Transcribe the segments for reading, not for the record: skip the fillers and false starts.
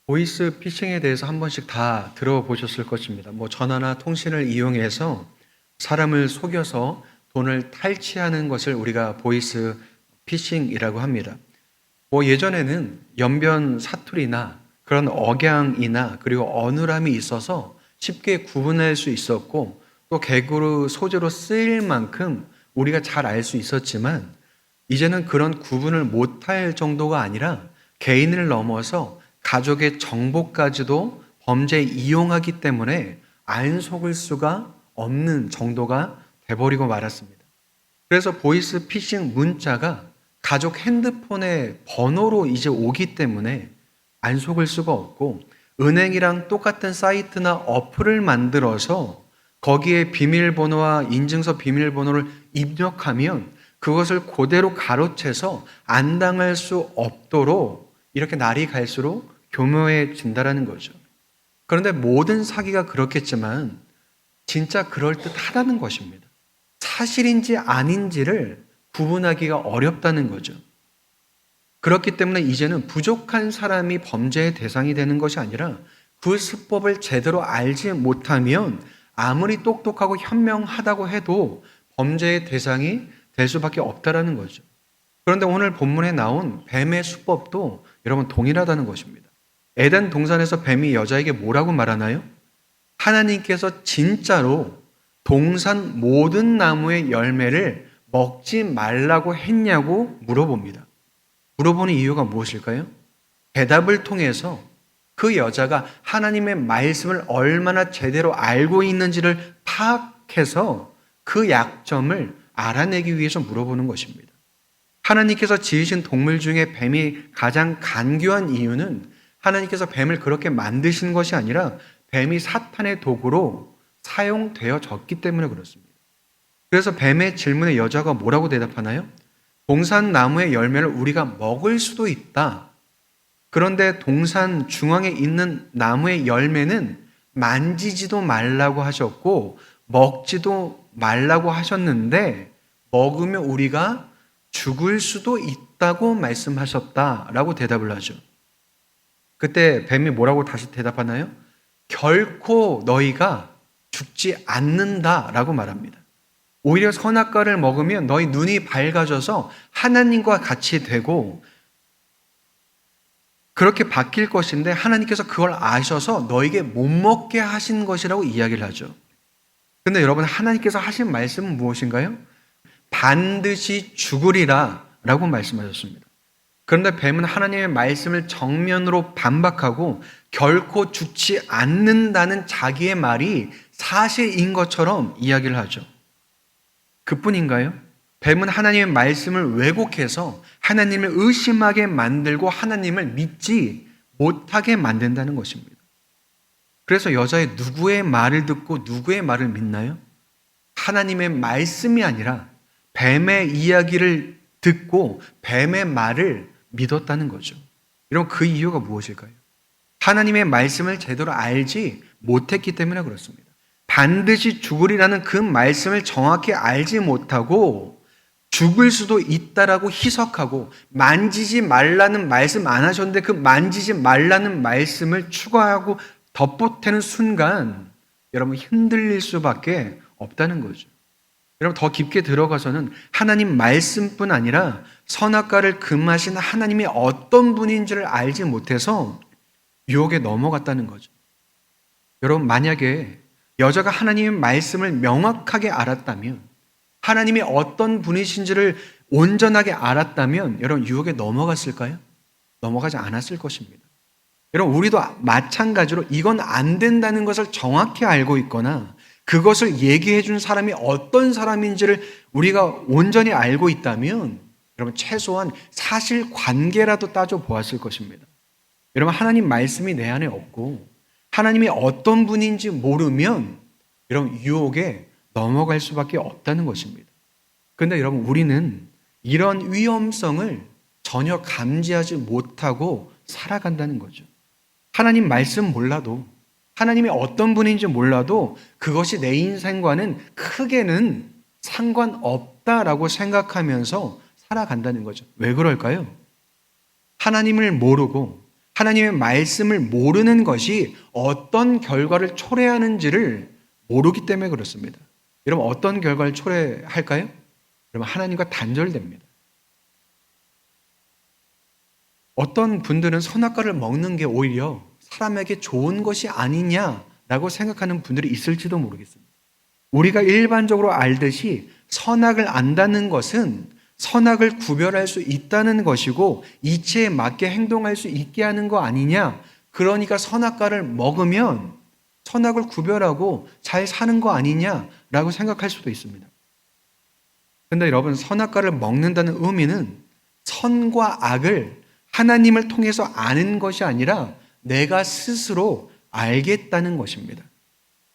보이스 피싱에 대해서 한 번씩 다 들어보셨을 것입니다. 전화나 통신을 이용해서 사람을 속여서 돈을 탈취하는 것을 우리가 보이스 피싱이라고 합니다. 예전에는 연변 사투리나 그런 억양이나 그리고 어눌함이 있어서 쉽게 구분할 수 있었고, 또 개그로 소재로 쓰일 만큼 우리가 잘 알 수 있었지만, 이제는 그런 구분을 못할 정도가 아니라 개인을 넘어서 가족의 정보까지도 범죄에 이용하기 때문에 안 속을 수가 없는 정도가 돼버리고 말았습니다. 그래서 보이스 피싱 문자가 가족 핸드폰의 번호로 이제 오기 때문에 안 속을 수가 없고, 은행이랑 똑같은 사이트나 어플을 만들어서 거기에 비밀번호와 인증서 비밀번호를 입력하면 그것을 그대로 가로채서 안 당할 수 없도록 이렇게 날이 갈수록 교묘해진다라는 거죠. 그런데 모든 사기가 그렇겠지만 진짜 그럴듯하다는 것입니다. 사실인지 아닌지를 구분하기가 어렵다는 거죠. 그렇기 때문에 이제는 부족한 사람이 범죄의 대상이 되는 것이 아니라 그 수법을 제대로 알지 못하면 아무리 똑똑하고 현명하다고 해도 범죄의 대상이 될 수밖에 없다라는 거죠. 그런데 오늘 본문에 나온 뱀의 수법도 여러분 동일하다는 것입니다. 에덴 동산에서 뱀이 여자에게 뭐라고 말하나요? 하나님께서 진짜로 동산 모든 나무의 열매를 먹지 말라고 했냐고 물어봅니다. 물어보는 이유가 무엇일까요? 대답을 통해서 그 여자가 하나님의 말씀을 얼마나 제대로 알고 있는지를 파악해서 그 약점을 알아내기 위해서 물어보는 것입니다. 하나님께서 지으신 동물 중에 뱀이 가장 간교한 이유는 하나님께서 뱀을 그렇게 만드신 것이 아니라 뱀이 사탄의 도구로 사용되어졌기 때문에 그렇습니다. 그래서 뱀의 질문에 여자가 뭐라고 대답하나요? 동산 나무의 열매를 우리가 먹을 수도 있다. 그런데 동산 중앙에 있는 나무의 열매는 만지지도 말라고 하셨고 먹지도 말라고 하셨는데 먹으면 우리가 죽을 수도 있다고 말씀하셨다라고 대답을 하죠. 그때 뱀이 뭐라고 다시 대답하나요? 결코 너희가 죽지 않는다라고 말합니다. 오히려 선악과를 먹으면 너희 눈이 밝아져서 하나님과 같이 되고 그렇게 바뀔 것인데 하나님께서 그걸 아셔서 너에게 못 먹게 하신 것이라고 이야기를 하죠. 근데 여러분, 하나님께서 하신 말씀은 무엇인가요? 반드시 죽으리라 라고 말씀하셨습니다. 그런데 뱀은 하나님의 말씀을 정면으로 반박하고 결코 죽지 않는다는 자기의 말이 사실인 것처럼 이야기를 하죠. 그뿐인가요? 뱀은 하나님의 말씀을 왜곡해서 하나님을 의심하게 만들고 하나님을 믿지 못하게 만든다는 것입니다. 그래서 여자의 누구의 말을 듣고 누구의 말을 믿나요? 하나님의 말씀이 아니라 뱀의 이야기를 듣고 뱀의 말을 믿었다는 거죠. 여러분, 그 이유가 무엇일까요? 하나님의 말씀을 제대로 알지 못했기 때문에 그렇습니다. 반드시 죽으리라는 그 말씀을 정확히 알지 못하고 죽을 수도 있다라고 희석하고 만지지 말라는 말씀 안 하셨는데 그 만지지 말라는 말씀을 추가하고 덧보태는 순간 여러분 흔들릴 수밖에 없다는 거죠. 여러분, 더 깊게 들어가서는 하나님 말씀뿐 아니라 선악과를 금하신 하나님이 어떤 분인지를 알지 못해서 유혹에 넘어갔다는 거죠. 여러분, 만약에 여자가 하나님의 말씀을 명확하게 알았다면, 하나님이 어떤 분이신지를 온전하게 알았다면 여러분 유혹에 넘어갔을까요? 넘어가지 않았을 것입니다. 여러분, 우리도 마찬가지로 이건 안 된다는 것을 정확히 알고 있거나 그것을 얘기해 준 사람이 어떤 사람인지를 우리가 온전히 알고 있다면 여러분 최소한 사실관계라도 따져보았을 것입니다. 여러분, 하나님 말씀이 내 안에 없고 하나님이 어떤 분인지 모르면 여러분 유혹에 넘어갈 수밖에 없다는 것입니다. 그런데 여러분, 우리는 이런 위험성을 전혀 감지하지 못하고 살아간다는 거죠. 하나님 말씀 몰라도, 하나님이 어떤 분인지 몰라도 그것이 내 인생과는 크게는 상관없다라고 생각하면서 살아간다는 거죠. 왜 그럴까요? 하나님을 모르고 하나님의 말씀을 모르는 것이 어떤 결과를 초래하는지를 모르기 때문에 그렇습니다. 여러분, 어떤 결과를 초래할까요? 여러분, 하나님과 단절됩니다. 어떤 분들은 선악과를 먹는 게 오히려 사람에게 좋은 것이 아니냐라고 생각하는 분들이 있을지도 모르겠습니다. 우리가 일반적으로 알듯이 선악을 안다는 것은 선악을 구별할 수 있다는 것이고 이치에 맞게 행동할 수 있게 하는 거 아니냐. 그러니까 선악과를 먹으면 선악을 구별하고 잘 사는 거 아니냐라고 생각할 수도 있습니다. 그런데 여러분, 선악과를 먹는다는 의미는 선과 악을 하나님을 통해서 아는 것이 아니라 내가 스스로 알겠다는 것입니다.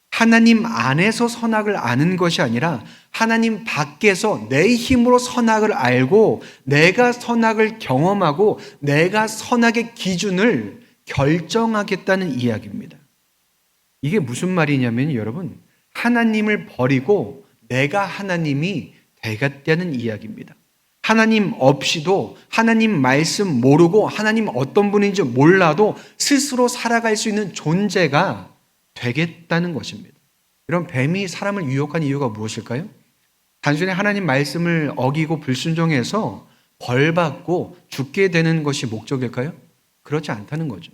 하나님 안에서 선악을 아는 것이 아니라 하나님 밖에서 내 힘으로 선악을 알고 내가 선악을 경험하고 내가 선악의 기준을 결정하겠다는 이야기입니다. 이게 무슨 말이냐면 여러분, 하나님을 버리고 내가 하나님이 되겠다는 이야기입니다. 하나님 없이도 하나님 말씀 모르고 하나님 어떤 분인지 몰라도 스스로 살아갈 수 있는 존재가 되겠다는 것입니다. 이런 뱀이 사람을 유혹한 이유가 무엇일까요? 단순히 하나님 말씀을 어기고 불순종해서 벌받고 죽게 되는 것이 목적일까요? 그렇지 않다는 거죠.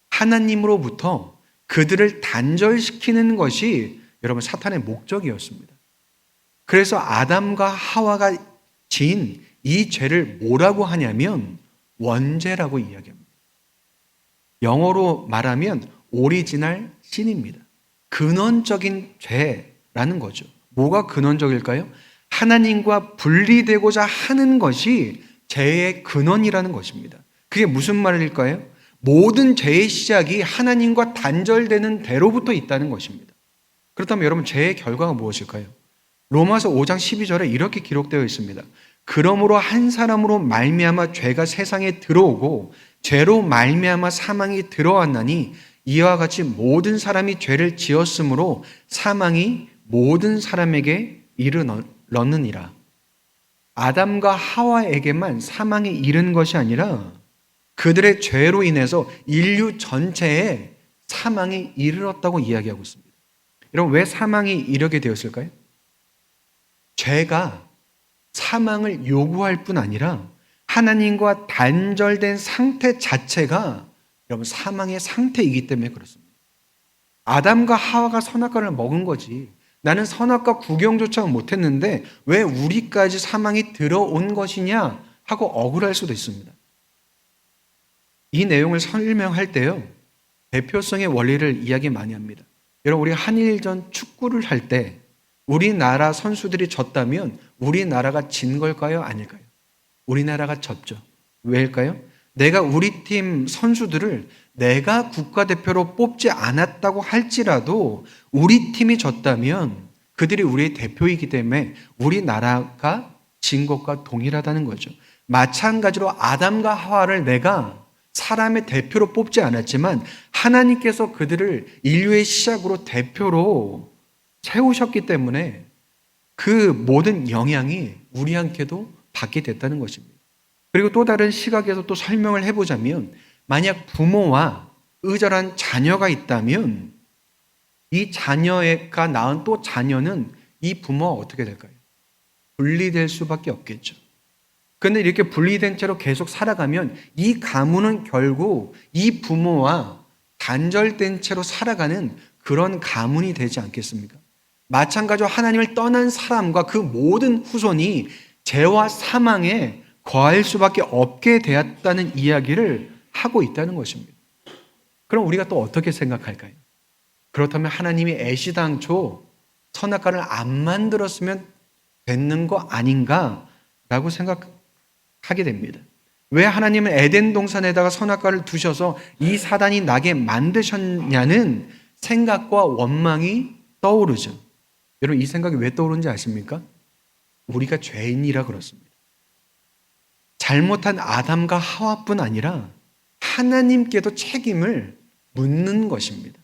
하나님으로부터 그들을 단절시키는 것이 여러분 사탄의 목적이었습니다. 그래서 아담과 하와가 지은 이 죄를 뭐라고 하냐면 원죄라고 이야기합니다. 영어로 말하면 오리지널 신입니다. 근원적인 죄라는 거죠. 뭐가 근원적일까요? 하나님과 분리되고자 하는 것이 죄의 근원이라는 것입니다. 그게 무슨 말일까요? 모든 죄의 시작이 하나님과 단절되는 데로부터 있다는 것입니다. 그렇다면 여러분, 죄의 결과가 무엇일까요? 로마서 5장 12절에 이렇게 기록되어 있습니다. 그러므로 한 사람으로 말미암아 죄가 세상에 들어오고 죄로 말미암아 사망이 들어왔나니 이와 같이 모든 사람이 죄를 지었으므로 사망이 모든 사람에게 이르렀느니라. 아담과 하와에게만 사망이 이른 것이 아니라 그들의 죄로 인해서 인류 전체에 사망이 이르렀다고 이야기하고 있습니다. 여러분, 왜 사망이 이르게 되었을까요? 죄가 사망을 요구할 뿐 아니라 하나님과 단절된 상태 자체가 여러분 사망의 상태이기 때문에 그렇습니다. 아담과 하와가 선악과를 먹은 거지. 나는 선악과 구경조차 못했는데 왜 우리까지 사망이 들어온 것이냐 하고 억울할 수도 있습니다. 이 내용을 설명할 때요, 대표성의 원리를 이야기 많이 합니다. 여러분, 우리 한일전 축구를 할 때 우리나라 선수들이 졌다면 우리나라가 진 걸까요? 아닐까요? 우리나라가 졌죠. 왜일까요? 내가 우리 팀 선수들을 내가 국가대표로 뽑지 않았다고 할지라도 우리 팀이 졌다면 그들이 우리의 대표이기 때문에 우리나라가 진 것과 동일하다는 거죠. 마찬가지로 아담과 하와를 내가 사람의 대표로 뽑지 않았지만 하나님께서 그들을 인류의 시작으로 대표로 세우셨기 때문에 그 모든 영향이 우리한테도 받게 됐다는 것입니다. 그리고 또 다른 시각에서 또 설명을 해보자면 만약 부모와 의절한 자녀가 있다면 이 자녀가 낳은 또 자녀는 이 부모와 어떻게 될까요? 분리될 수밖에 없겠죠. 그런데 이렇게 분리된 채로 계속 살아가면 이 가문은 결국 이 부모와 단절된 채로 살아가는 그런 가문이 되지 않겠습니까? 마찬가지로 하나님을 떠난 사람과 그 모든 후손이 죄와 사망에 거할 수밖에 없게 되었다는 이야기를 하고 있다는 것입니다. 그럼 우리가 또 어떻게 생각할까요? 그렇다면 하나님이 애시당초 선악과를 안 만들었으면 됐는 거 아닌가라고 생각하게 됩니다. 왜 하나님은 에덴 동산에다가 선악과를 두셔서 이 사단이 나게 만드셨냐는 생각과 원망이 떠오르죠. 여러분, 이 생각이 왜 떠오르는지 아십니까? 우리가 죄인이라 그렇습니다. 잘못한 아담과 하와뿐 아니라 하나님께도 책임을 묻는 것입니다.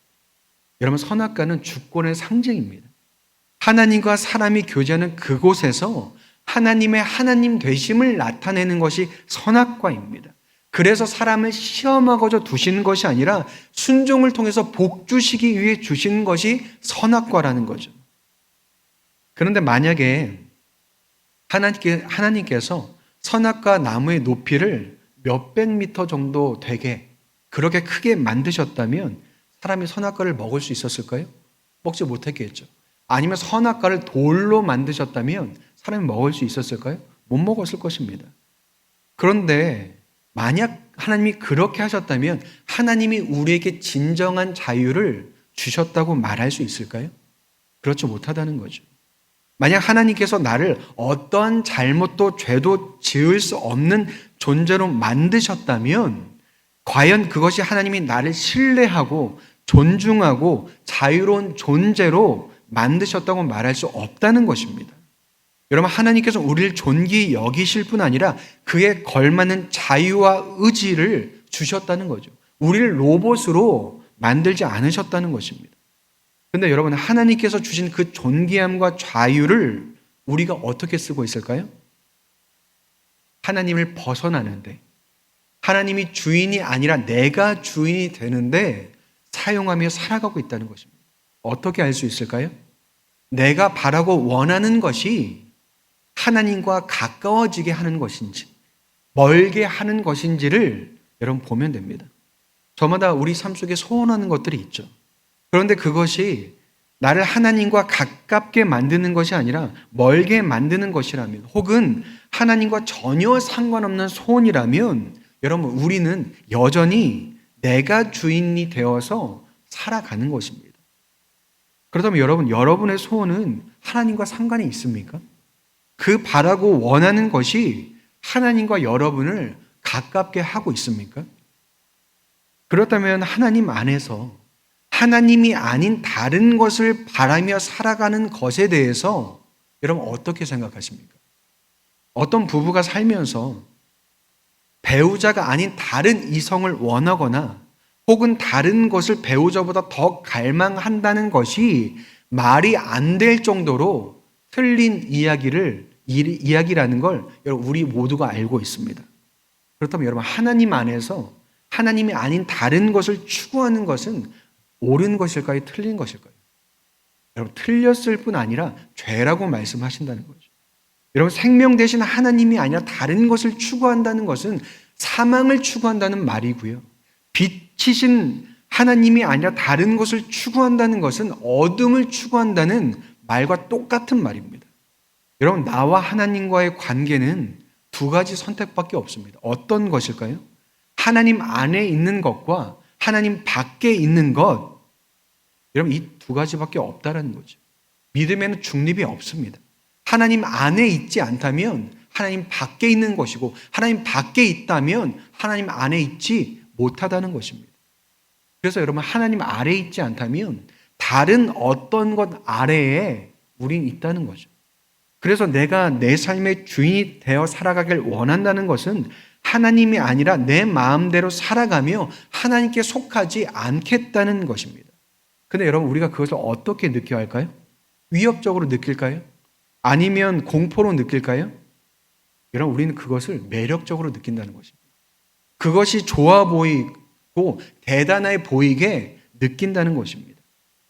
여러분, 선악과는 주권의 상징입니다. 하나님과 사람이 교제하는 그곳에서 하나님의 하나님 되심을 나타내는 것이 선악과입니다. 그래서 사람을 시험하고자 두시는 것이 아니라 순종을 통해서 복 주시기 위해 주신 것이 선악과라는 거죠. 그런데 만약에 하나님께서 선악과 나무의 높이를 몇백 미터 정도 되게 그렇게 크게 만드셨다면 사람이 선악과를 먹을 수 있었을까요? 먹지 못했겠죠. 아니면 선악과를 돌로 만드셨다면 사람이 먹을 수 있었을까요? 못 먹었을 것입니다. 그런데 만약 하나님이 그렇게 하셨다면 하나님이 우리에게 진정한 자유를 주셨다고 말할 수 있을까요? 그렇지 못하다는 거죠. 만약 하나님께서 나를 어떠한 잘못도 죄도 지을 수 없는 존재로 만드셨다면 과연 그것이 하나님이 나를 신뢰하고 존중하고 자유로운 존재로 만드셨다고 말할 수 없다는 것입니다. 여러분, 하나님께서 우리를 존귀히 여기실 뿐 아니라 그에 걸맞는 자유와 의지를 주셨다는 거죠. 우리를 로봇으로 만들지 않으셨다는 것입니다. 그런데 여러분, 하나님께서 주신 그 존귀함과 자유를 우리가 어떻게 쓰고 있을까요? 하나님을 벗어나는데, 하나님이 주인이 아니라 내가 주인이 되는데 사용하며 살아가고 있다는 것입니다. 어떻게 알 수 있을까요? 내가 바라고 원하는 것이 하나님과 가까워지게 하는 것인지 멀게 하는 것인지를 여러분 보면 됩니다. 저마다 우리 삶 속에 소원하는 것들이 있죠. 그런데 그것이 나를 하나님과 가깝게 만드는 것이 아니라 멀게 만드는 것이라면, 혹은 하나님과 전혀 상관없는 소원이라면 여러분, 우리는 여전히 내가 주인이 되어서 살아가는 것입니다. 그렇다면 여러분의 소원은 하나님과 상관이 있습니까? 그 바라고 원하는 것이 하나님과 여러분을 가깝게 하고 있습니까? 그렇다면 하나님 안에서 하나님이 아닌 다른 것을 바라며 살아가는 것에 대해서 여러분 어떻게 생각하십니까? 어떤 부부가 살면서 배우자가 아닌 다른 이성을 원하거나 혹은 다른 것을 배우자보다 더 갈망한다는 것이 말이 안 될 정도로 틀린 이야기라는 걸 여러분 우리 모두가 알고 있습니다. 그렇다면 여러분, 하나님 안에서 하나님이 아닌 다른 것을 추구하는 것은 옳은 것일까요? 틀린 것일까요? 여러분, 틀렸을 뿐 아니라 죄라고 말씀하신다는 거죠. 여러분, 생명 대신 하나님이 아니라 다른 것을 추구한다는 것은 사망을 추구한다는 말이고요. 빛이신 하나님이 아니라 다른 것을 추구한다는 것은 어둠을 추구한다는 말과 똑같은 말입니다. 여러분, 나와 하나님과의 관계는 두 가지 선택밖에 없습니다. 어떤 것일까요? 하나님 안에 있는 것과 하나님 밖에 있는 것. 여러분, 이 두 가지밖에 없다라는 거죠. 믿음에는 중립이 없습니다. 하나님 안에 있지 않다면 하나님 밖에 있는 것이고, 하나님 밖에 있다면 하나님 안에 있지 못하다는 것입니다. 그래서 여러분, 하나님 아래에 있지 않다면 다른 어떤 것 아래에 우린 있다는 거죠. 그래서 내가 내 삶의 주인이 되어 살아가길 원한다는 것은 하나님이 아니라 내 마음대로 살아가며 하나님께 속하지 않겠다는 것입니다. 근데 여러분, 우리가 그것을 어떻게 느껴야 할까요? 위협적으로 느낄까요? 아니면 공포로 느낄까요? 여러분, 우리는 그것을 매력적으로 느낀다는 것입니다. 그것이 좋아 보이고 대단해 보이게 느낀다는 것입니다.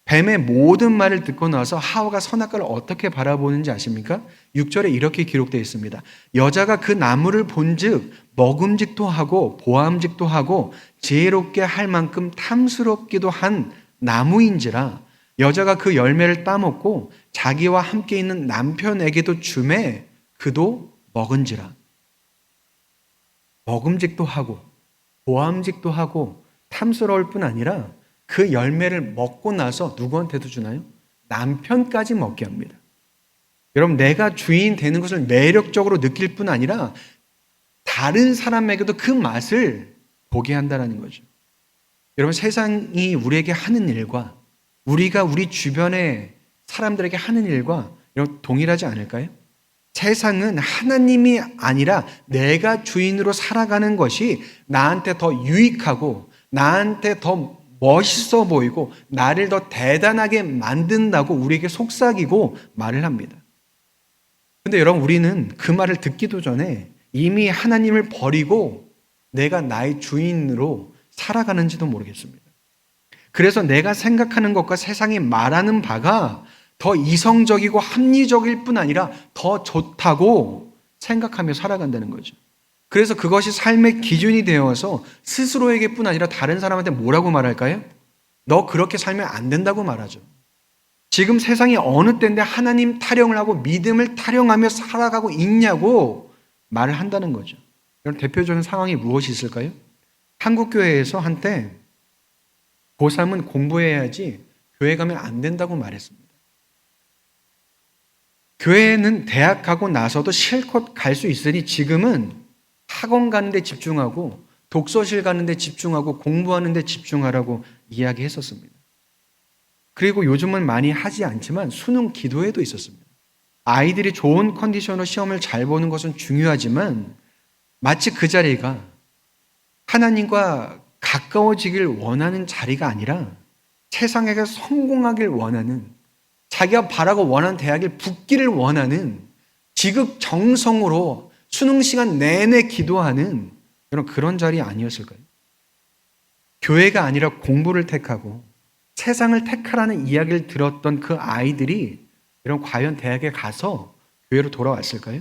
뱀의 모든 말을 듣고 나서 하와가 선악과를 어떻게 바라보는지 아십니까? 6절에 이렇게 기록되어 있습니다. 여자가 그 나무를 본즉 먹음직도 하고 보암직도 하고 지혜롭게 할 만큼 탐스럽기도 한 나무인지라 여자가 그 열매를 따먹고 자기와 함께 있는 남편에게도 주매 그도 먹은지라. 먹음직도 하고 보암직도 하고 탐스러울 뿐 아니라 그 열매를 먹고 나서 누구한테도 주나요? 남편까지 먹게 합니다. 여러분, 내가 주인 되는 것을 매력적으로 느낄 뿐 아니라 다른 사람에게도 그 맛을 보게 한다는 거죠. 여러분, 세상이 우리에게 하는 일과 우리가 우리 주변의 사람들에게 하는 일과 여러분 동일하지 않을까요? 세상은 하나님이 아니라 내가 주인으로 살아가는 것이 나한테 더 유익하고 나한테 더 멋있어 보이고 나를 더 대단하게 만든다고 우리에게 속삭이고 말을 합니다. 근데 여러분, 우리는 그 말을 듣기도 전에 이미 하나님을 버리고 내가 나의 주인으로 살아가는지도 모르겠습니다. 그래서 내가 생각하는 것과 세상이 말하는 바가 더 이성적이고 합리적일 뿐 아니라 더 좋다고 생각하며 살아간다는 거죠. 그래서 그것이 삶의 기준이 되어서 스스로에게뿐 아니라 다른 사람한테 뭐라고 말할까요? 너 그렇게 살면 안 된다고 말하죠. 지금 세상이 어느 때인데 하나님 타령을 하고 믿음을 타령하며 살아가고 있냐고 말을 한다는 거죠. 그럼 대표적인 상황이 무엇이 있을까요? 한국교회에서 한때 고3은 공부해야지 교회 가면 안 된다고 말했습니다. 교회는 대학 가고 나서도 실컷 갈 수 있으니 지금은 학원 가는 데 집중하고 독서실 가는 데 집중하고 공부하는 데 집중하라고 이야기했었습니다. 그리고 요즘은 많이 하지 않지만 수능 기도회도 있었습니다. 아이들이 좋은 컨디션으로 시험을 잘 보는 것은 중요하지만 마치 그 자리가 하나님과 가까워지길 원하는 자리가 아니라 세상에서 성공하길 원하는, 자기가 바라고 원하는 대학에 붙기를 원하는, 지극정성으로 수능 시간 내내 기도하는 그런 자리 아니었을까요? 교회가 아니라 공부를 택하고 세상을 택하라는 이야기를 들었던 그 아이들이 과연 대학에 가서 교회로 돌아왔을까요?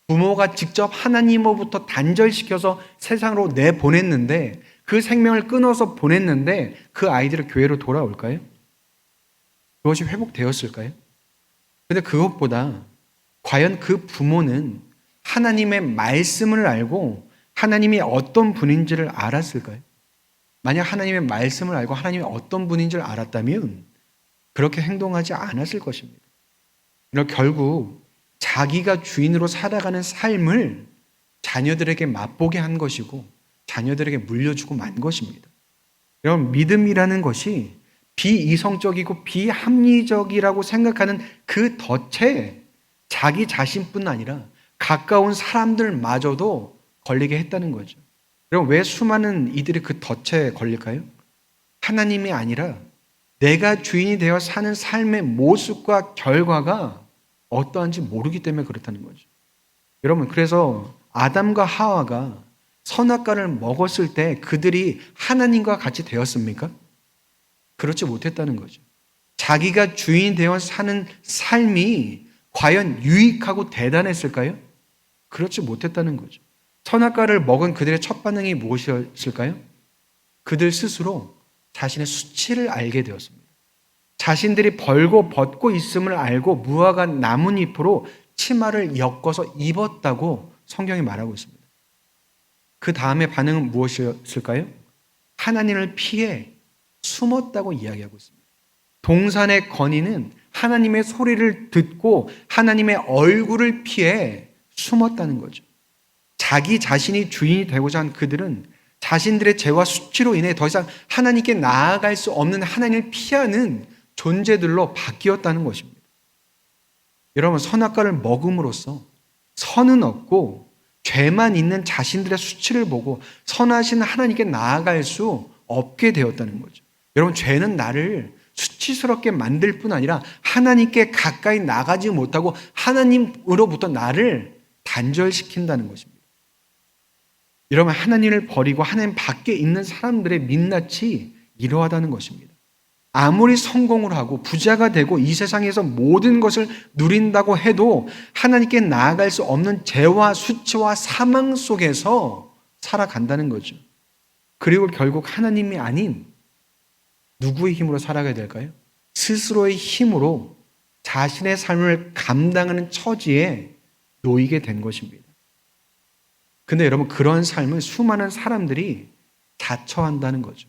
부모가 직접 하나님으로부터 단절시켜서 세상으로 내보냈는데, 그 생명을 끊어서 보냈는데 그 아이들이 교회로 돌아올까요? 그것이 회복되었을까요? 근데 그것보다 과연 그 부모는 하나님의 말씀을 알고 하나님이 어떤 분인지를 알았을까요? 만약 하나님의 말씀을 알고 하나님이 어떤 분인지를 알았다면 그렇게 행동하지 않았을 것입니다. 결국 자기가 주인으로 살아가는 삶을 자녀들에게 맛보게 한 것이고 자녀들에게 물려주고 만 것입니다. 여러분, 믿음이라는 것이 비이성적이고 비합리적이라고 생각하는 그 덫에 자기 자신뿐 아니라 가까운 사람들마저도 걸리게 했다는 거죠. 여러분, 왜 수많은 이들이 그 덫에 걸릴까요? 하나님이 아니라 내가 주인이 되어 사는 삶의 모습과 결과가 어떠한지 모르기 때문에 그렇다는 거죠. 여러분, 그래서 아담과 하와가 선악과를 먹었을 때 그들이 하나님과 같이 되었습니까? 그렇지 못했다는 거죠. 자기가 주인이 되어 사는 삶이 과연 유익하고 대단했을까요? 그렇지 못했다는 거죠. 선악과를 먹은 그들의 첫 반응이 무엇이었을까요? 그들 스스로 자신의 수치를 알게 되었습니다. 자신들이 벌고 벗고 있음을 알고 무화과 나뭇잎으로 치마를 엮어서 입었다고 성경이 말하고 있습니다. 그 다음의 반응은 무엇이었을까요? 하나님을 피해 숨었다고 이야기하고 있습니다. 동산의 건이는 하나님의 소리를 듣고 하나님의 얼굴을 피해 숨었다는 거죠. 자기 자신이 주인이 되고자 한 그들은 자신들의 죄와 수치로 인해 더 이상 하나님께 나아갈 수 없는 하나님을 피하는 존재들로 바뀌었다는 것입니다. 여러분, 선악과를 먹음으로써 선은 없고 죄만 있는 자신들의 수치를 보고 선하신 하나님께 나아갈 수 없게 되었다는 거죠. 여러분, 죄는 나를 수치스럽게 만들 뿐 아니라 하나님께 가까이 나가지 못하고 하나님으로부터 나를 단절시킨다는 것입니다. 여러분, 하나님을 버리고 하나님 밖에 있는 사람들의 민낯이 이러하다는 것입니다. 아무리 성공을 하고 부자가 되고 이 세상에서 모든 것을 누린다고 해도 하나님께 나아갈 수 없는 죄와 수치와 사망 속에서 살아간다는 거죠. 그리고 결국 하나님이 아닌 누구의 힘으로 살아가야 될까요? 스스로의 힘으로 자신의 삶을 감당하는 처지에 놓이게 된 것입니다. 근데 여러분, 그런 삶을 수많은 사람들이 자처한다는 거죠.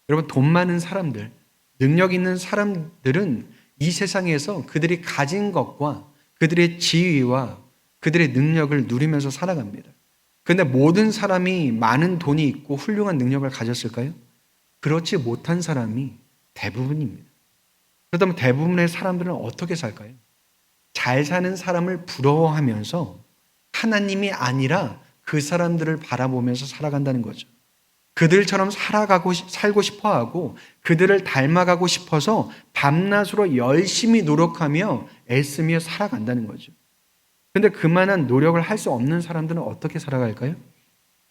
여러분, 돈 많은 사람들, 능력 있는 사람들은 이 세상에서 그들이 가진 것과 그들의 지위와 그들의 능력을 누리면서 살아갑니다. 그런데 모든 사람이 많은 돈이 있고 훌륭한 능력을 가졌을까요? 그렇지 못한 사람이 대부분입니다. 그렇다면 대부분의 사람들은 어떻게 살까요? 잘 사는 사람을 부러워하면서 하나님이 아니라 그 사람들을 바라보면서 살아간다는 거죠. 그들처럼 살고 싶어하고 그들을 닮아가고 싶어서 밤낮으로 열심히 노력하며 애쓰며 살아간다는 거죠. 그런데 그만한 노력을 할 수 없는 사람들은 어떻게 살아갈까요?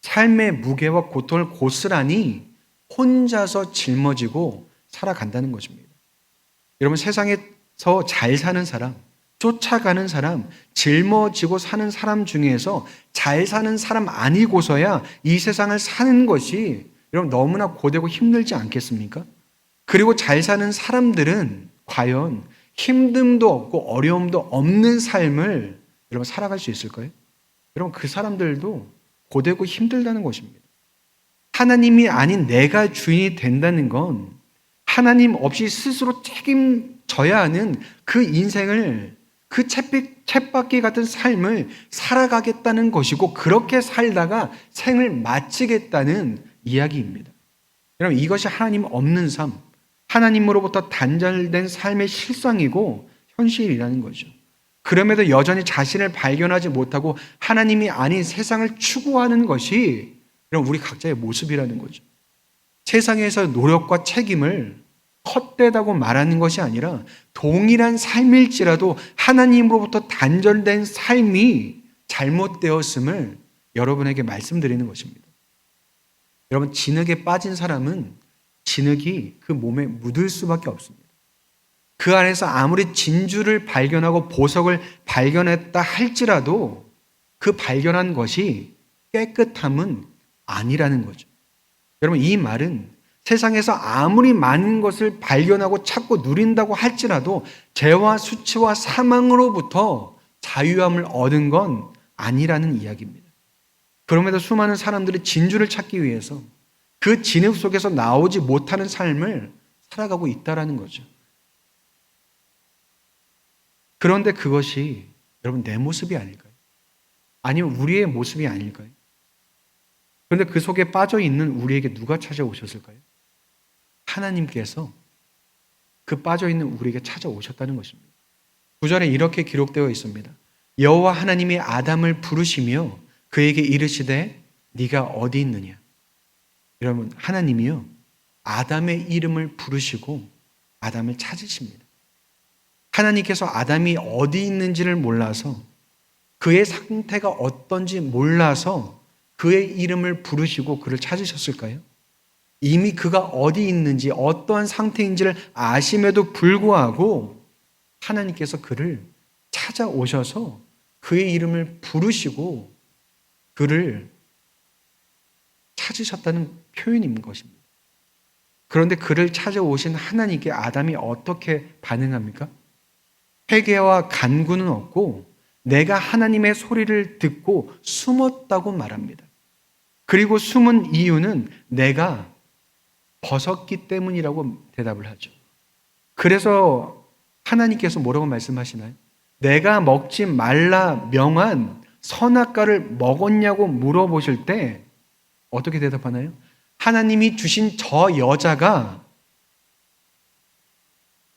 삶의 무게와 고통을 고스란히 혼자서 짊어지고 살아간다는 것입니다. 여러분, 세상에서 잘 사는 사람, 쫓아가는 사람, 짊어지고 사는 사람 중에서 잘 사는 사람 아니고서야 이 세상을 사는 것이 여러분 너무나 고되고 힘들지 않겠습니까? 그리고 잘 사는 사람들은 과연 힘듦도 없고 어려움도 없는 삶을 여러분 살아갈 수 있을까요? 여러분, 그 사람들도 고되고 힘들다는 것입니다. 하나님이 아닌 내가 주인이 된다는 건 하나님 없이 스스로 책임져야 하는 그 인생을, 그 쳇바퀴 같은 삶을 살아가겠다는 것이고, 그렇게 살다가 생을 마치겠다는 이야기입니다. 여러분, 이것이 하나님 없는 삶, 하나님으로부터 단절된 삶의 실상이고 현실이라는 거죠. 그럼에도 여전히 자신을 발견하지 못하고 하나님이 아닌 세상을 추구하는 것이 여러분 우리 각자의 모습이라는 거죠. 세상에서 노력과 책임을 헛되다고 말하는 것이 아니라 동일한 삶일지라도 하나님으로부터 단절된 삶이 잘못되었음을 여러분에게 말씀드리는 것입니다. 여러분, 진흙에 빠진 사람은 진흙이 그 몸에 묻을 수밖에 없습니다. 그 안에서 아무리 진주를 발견하고 보석을 발견했다 할지라도 그 발견한 것이 깨끗함은 아니라는 거죠. 여러분, 이 말은 세상에서 아무리 많은 것을 발견하고 찾고 누린다고 할지라도 죄와 수치와 사망으로부터 자유함을 얻은 건 아니라는 이야기입니다. 그럼에도 수많은 사람들이 진주를 찾기 위해서 그 진흙 속에서 나오지 못하는 삶을 살아가고 있다는 거죠. 그런데 그것이 여러분 내 모습이 아닐까요? 아니면 우리의 모습이 아닐까요? 그런데 그 속에 빠져 있는 우리에게 누가 찾아오셨을까요? 하나님께서 그 빠져 있는 우리에게 찾아오셨다는 것입니다. 9절에 이렇게 기록되어 있습니다. 여호와 하나님이 아담을 부르시며 그에게 이르시되 네가 어디 있느냐? 여러분, 하나님이요 아담의 이름을 부르시고 아담을 찾으십니다. 하나님께서 아담이 어디 있는지를 몰라서, 그의 상태가 어떤지 몰라서 그의 이름을 부르시고 그를 찾으셨을까요? 이미 그가 어디 있는지 어떠한 상태인지를 아심에도 불구하고 하나님께서 그를 찾아오셔서 그의 이름을 부르시고 그를 찾으셨다는 표현인 것입니다. 그런데 그를 찾아오신 하나님께 아담이 어떻게 반응합니까? 회개와 간구는 없고 내가 하나님의 소리를 듣고 숨었다고 말합니다. 그리고 숨은 이유는 내가 벗었기 때문이라고 대답을 하죠. 그래서 하나님께서 뭐라고 말씀하시나요? 내가 먹지 말라 명한 선악과를 먹었냐고 물어보실 때 어떻게 대답하나요? 하나님이 주신 저 여자가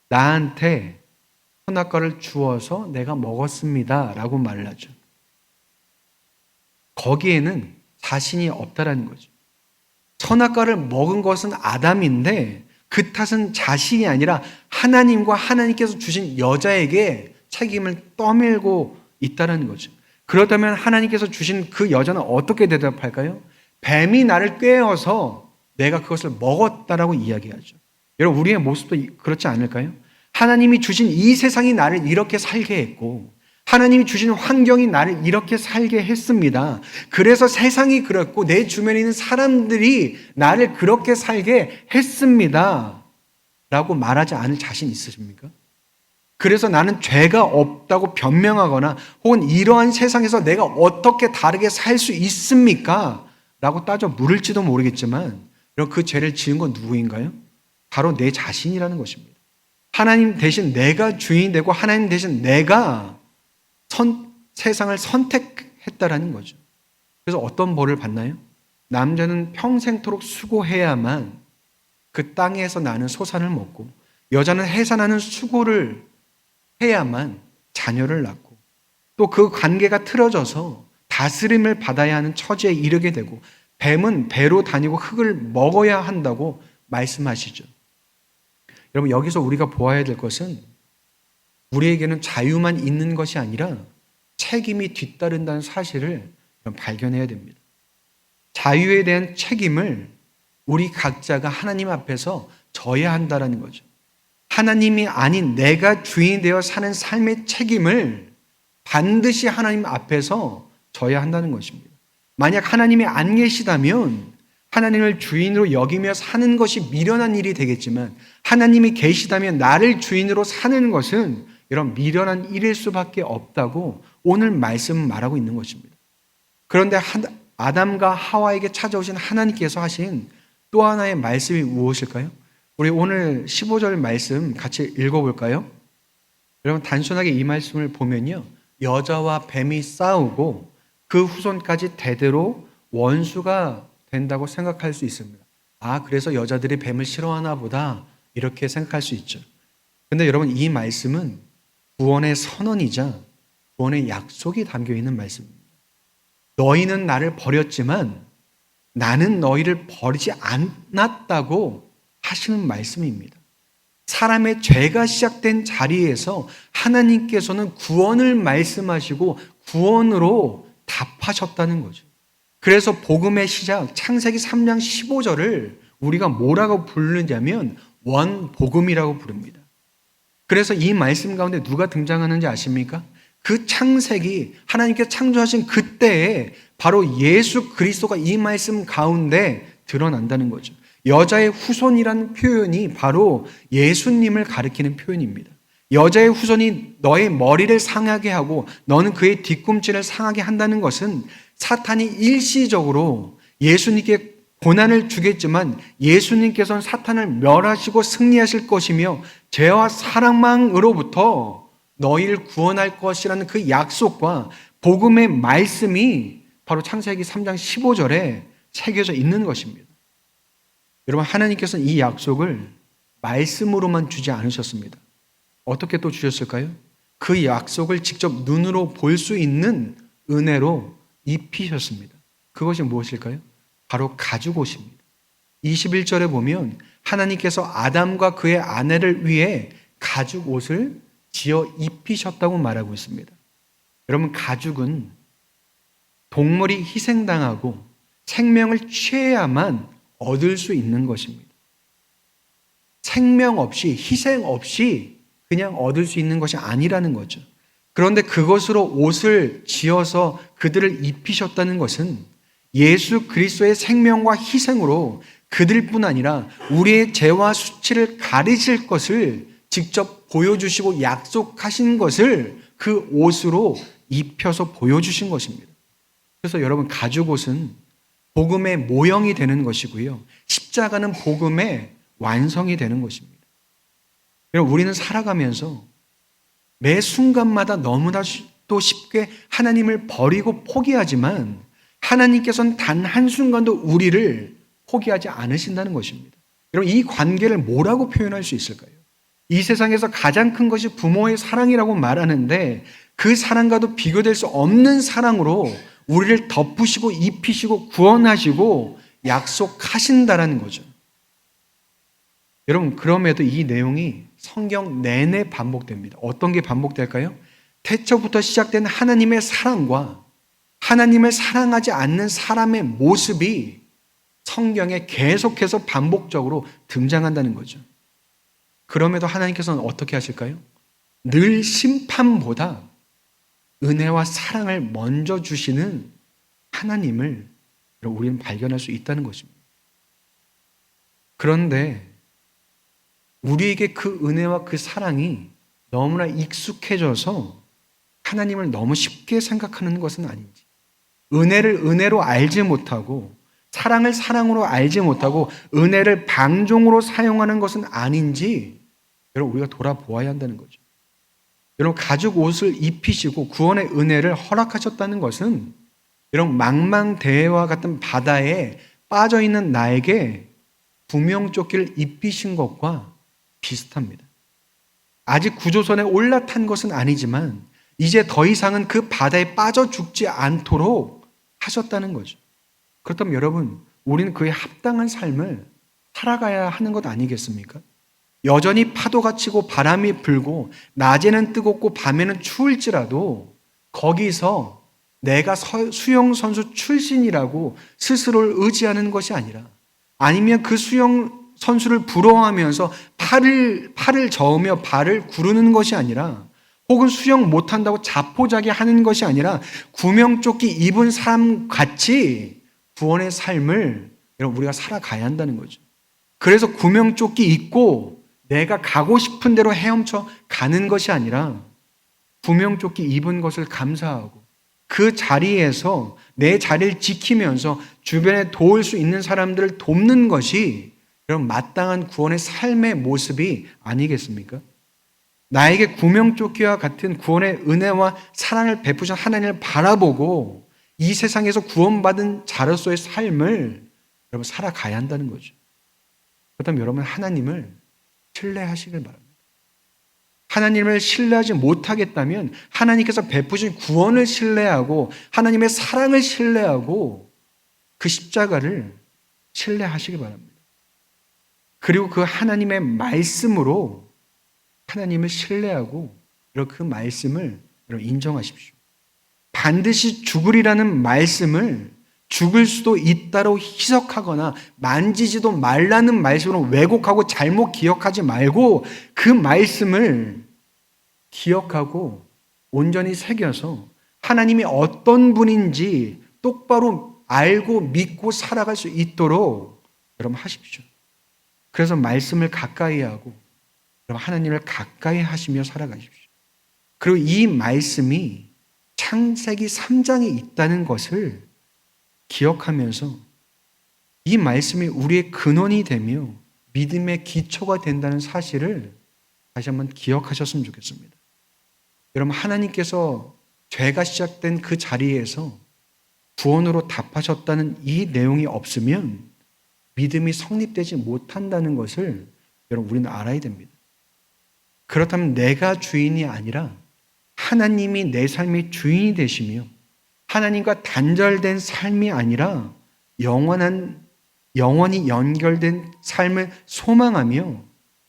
나한테 선악과를 주어서 내가 먹었습니다 라고 말을 하죠. 거기에는 자신이 없다라는 거죠. 선악과를 먹은 것은 아담인데 그 탓은 자신이 아니라 하나님과 하나님께서 주신 여자에게 책임을 떠밀고 있다는 거죠. 그렇다면 하나님께서 주신 그 여자는 어떻게 대답할까요? 뱀이 나를 꿰어서 내가 그것을 먹었다라고 이야기하죠. 여러분, 우리의 모습도 그렇지 않을까요? 하나님이 주신 이 세상이 나를 이렇게 살게 했고 하나님이 주신 환경이 나를 이렇게 살게 했습니다. 그래서 세상이 그렇고 내 주변에 있는 사람들이 나를 그렇게 살게 했습니다 라고 말하지 않을 자신 있으십니까? 그래서 나는 죄가 없다고 변명하거나 혹은 이러한 세상에서 내가 어떻게 다르게 살 수 있습니까? 라고 따져 물을지도 모르겠지만 그 죄를 지은 건 누구인가요? 바로 내 자신이라는 것입니다. 하나님 대신 내가 주인이 되고 하나님 대신 내가 세상을 선택했다라는 거죠. 그래서 어떤 벌을 받나요? 남자는 평생토록 수고해야만 그 땅에서 나는 소산을 먹고 여자는 해산하는 수고를 해야만 자녀를 낳고 또 그 관계가 틀어져서 다스림을 받아야 하는 처지에 이르게 되고 뱀은 배로 다니고 흙을 먹어야 한다고 말씀하시죠. 여러분, 여기서 우리가 보아야 될 것은 우리에게는 자유만 있는 것이 아니라 책임이 뒤따른다는 사실을 발견해야 됩니다. 자유에 대한 책임을 우리 각자가 하나님 앞에서 져야 한다는 거죠. 하나님이 아닌 내가 주인이 되어 사는 삶의 책임을 반드시 하나님 앞에서 져야 한다는 것입니다. 만약 하나님이 안 계시다면 하나님을 주인으로 여기며 사는 것이 미련한 일이 되겠지만, 하나님이 계시다면 나를 주인으로 사는 것은 이런 미련한 일일 수밖에 없다고 오늘 말씀은 말하고 있는 것입니다. 그런데 아담과 하와에게 찾아오신 하나님께서 하신 또 하나의 말씀이 무엇일까요? 우리 오늘 15절 말씀 같이 읽어볼까요? 여러분, 단순하게 이 말씀을 보면요, 여자와 뱀이 싸우고 그 후손까지 대대로 원수가 된다고 생각할 수 있습니다. 아, 그래서 여자들이 뱀을 싫어하나 보다, 이렇게 생각할 수 있죠. 근데 여러분, 이 말씀은 구원의 선언이자 구원의 약속이 담겨 있는 말씀입니다. 너희는 나를 버렸지만 나는 너희를 버리지 않았다고 하시는 말씀입니다. 사람의 죄가 시작된 자리에서 하나님께서는 구원을 말씀하시고 구원으로 답하셨다는 거죠. 그래서 복음의 시작 창세기 3장 15절을 우리가 뭐라고 부르냐면 원복음이라고 부릅니다. 그래서 이 말씀 가운데 누가 등장하는지 아십니까? 그 창세기, 하나님께서 창조하신 그때에 바로 예수 그리스도가 이 말씀 가운데 드러난다는 거죠. 여자의 후손이라는 표현이 바로 예수님을 가리키는 표현입니다. 여자의 후손이 너의 머리를 상하게 하고 너는 그의 뒤꿈치를 상하게 한다는 것은 사탄이 일시적으로 예수님께 고난을 주겠지만 예수님께서는 사탄을 멸하시고 승리하실 것이며 죄와 사랑망으로부터 너희를 구원할 것이라는 그 약속과 복음의 말씀이 바로 창세기 3장 15절에 새겨져 있는 것입니다. 여러분, 하나님께서는 이 약속을 말씀으로만 주지 않으셨습니다. 어떻게 또 주셨을까요? 그 약속을 직접 눈으로 볼 수 있는 은혜로 입히셨습니다. 그것이 무엇일까요? 바로 가죽옷입니다. 21절에 보면 하나님께서 아담과 그의 아내를 위해 가죽옷을 지어 입히셨다고 말하고 있습니다. 여러분, 가죽은 동물이 희생당하고 생명을 취해야만 얻을 수 있는 것입니다. 생명 없이, 희생 없이 그냥 얻을 수 있는 것이 아니라는 거죠. 그런데 그것으로 옷을 지어서 그들을 입히셨다는 것은 예수 그리스도의 생명과 희생으로 그들뿐 아니라 우리의 죄와 수치를 가리실 것을 직접 보여주시고 약속하신 것을 그 옷으로 입혀서 보여주신 것입니다. 그래서 여러분, 가죽옷은 복음의 모형이 되는 것이고요, 십자가는 복음의 완성이 되는 것입니다. 여러분, 우리는 살아가면서 매 순간마다 너무나 또 쉽게 하나님을 버리고 포기하지만 하나님께서는 단 한순간도 우리를 포기하지 않으신다는 것입니다. 여러분, 이 관계를 뭐라고 표현할 수 있을까요? 이 세상에서 가장 큰 것이 부모의 사랑이라고 말하는데 그 사랑과도 비교될 수 없는 사랑으로 우리를 덮으시고 입히시고 구원하시고 약속하신다라는 거죠. 여러분, 그럼에도 이 내용이 성경 내내 반복됩니다. 어떤 게 반복될까요? 태초부터 시작된 하나님의 사랑과 하나님을 사랑하지 않는 사람의 모습이 성경에 계속해서 반복적으로 등장한다는 거죠. 그럼에도 하나님께서는 어떻게 하실까요? 늘 심판보다 은혜와 사랑을 먼저 주시는 하나님을 우리는 발견할 수 있다는 것입니다. 그런데 우리에게 그 은혜와 그 사랑이 너무나 익숙해져서 하나님을 너무 쉽게 생각하는 것은 아닌지, 은혜를 은혜로 알지 못하고 사랑을 사랑으로 알지 못하고 은혜를 방종으로 사용하는 것은 아닌지 여러분, 우리가 돌아보아야 한다는 거죠. 여러분, 가죽 옷을 입히시고 구원의 은혜를 허락하셨다는 것은 여러분, 망망대해와 같은 바다에 빠져있는 나에게 구명조끼를 입히신 것과 비슷합니다. 아직 구조선에 올라탄 것은 아니지만 이제 더 이상은 그 바다에 빠져 죽지 않도록 하셨다는 거죠. 그렇다면 여러분, 우리는 그에 합당한 삶을 살아가야 하는 것 아니겠습니까? 여전히 파도가 치고 바람이 불고 낮에는 뜨겁고 밤에는 추울지라도 거기서 내가 수영 선수 출신이라고 스스로를 의지하는 것이 아니라, 아니면 그 수영 선수를 부러워하면서 팔을 저으며 발을 구르는 것이 아니라, 혹은 수영 못한다고 자포자기하는 것이 아니라 구명조끼 입은 사람 같이 구원의 삶을 여러분 우리가 살아가야 한다는 거죠. 그래서 구명조끼 입고 내가 가고 싶은 대로 헤엄쳐 가는 것이 아니라 구명조끼 입은 것을 감사하고 그 자리에서 내 자리를 지키면서 주변에 도울 수 있는 사람들을 돕는 것이 여러분 마땅한 구원의 삶의 모습이 아니겠습니까? 나에게 구명조끼와 같은 구원의 은혜와 사랑을 베푸신 하나님을 바라보고 이 세상에서 구원받은 자로서의 삶을 여러분 살아가야 한다는 거죠. 그렇다면 여러분 하나님을 신뢰하시길 바랍니다. 하나님을 신뢰하지 못하겠다면 하나님께서 베푸신 구원을 신뢰하고 하나님의 사랑을 신뢰하고 그 십자가를 신뢰하시길 바랍니다. 그리고 그 하나님의 말씀으로 하나님을 신뢰하고 그 말씀을 인정하십시오. 반드시 죽으리라는 말씀을 죽을 수도 있다로 희석하거나 만지지도 말라는 말씀으로 왜곡하고 잘못 기억하지 말고 그 말씀을 기억하고 온전히 새겨서 하나님이 어떤 분인지 똑바로 알고 믿고 살아갈 수 있도록 여러분 하십시오. 그래서 말씀을 가까이 하고 하나님을 가까이 하시며 살아가십시오. 그리고 이 말씀이 창세기 3장에 있다는 것을 기억하면서 이 말씀이 우리의 근원이 되며 믿음의 기초가 된다는 사실을 다시 한번 기억하셨으면 좋겠습니다. 여러분 하나님께서 죄가 시작된 그 자리에서 구원으로 답하셨다는 이 내용이 없으면 믿음이 성립되지 못한다는 것을 여러분 우리는 알아야 됩니다. 그렇다면 내가 주인이 아니라 하나님이 내 삶의 주인이 되시며 하나님과 단절된 삶이 아니라 영원히 연결된 삶을 소망하며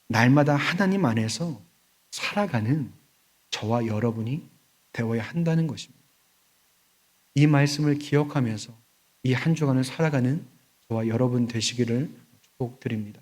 날마다 하나님 안에서 살아가는 저와 여러분이 되어야 한다는 것입니다. 이 말씀을 기억하면서 이 한 주간을 살아가는 저와 여러분 되시기를 축복드립니다.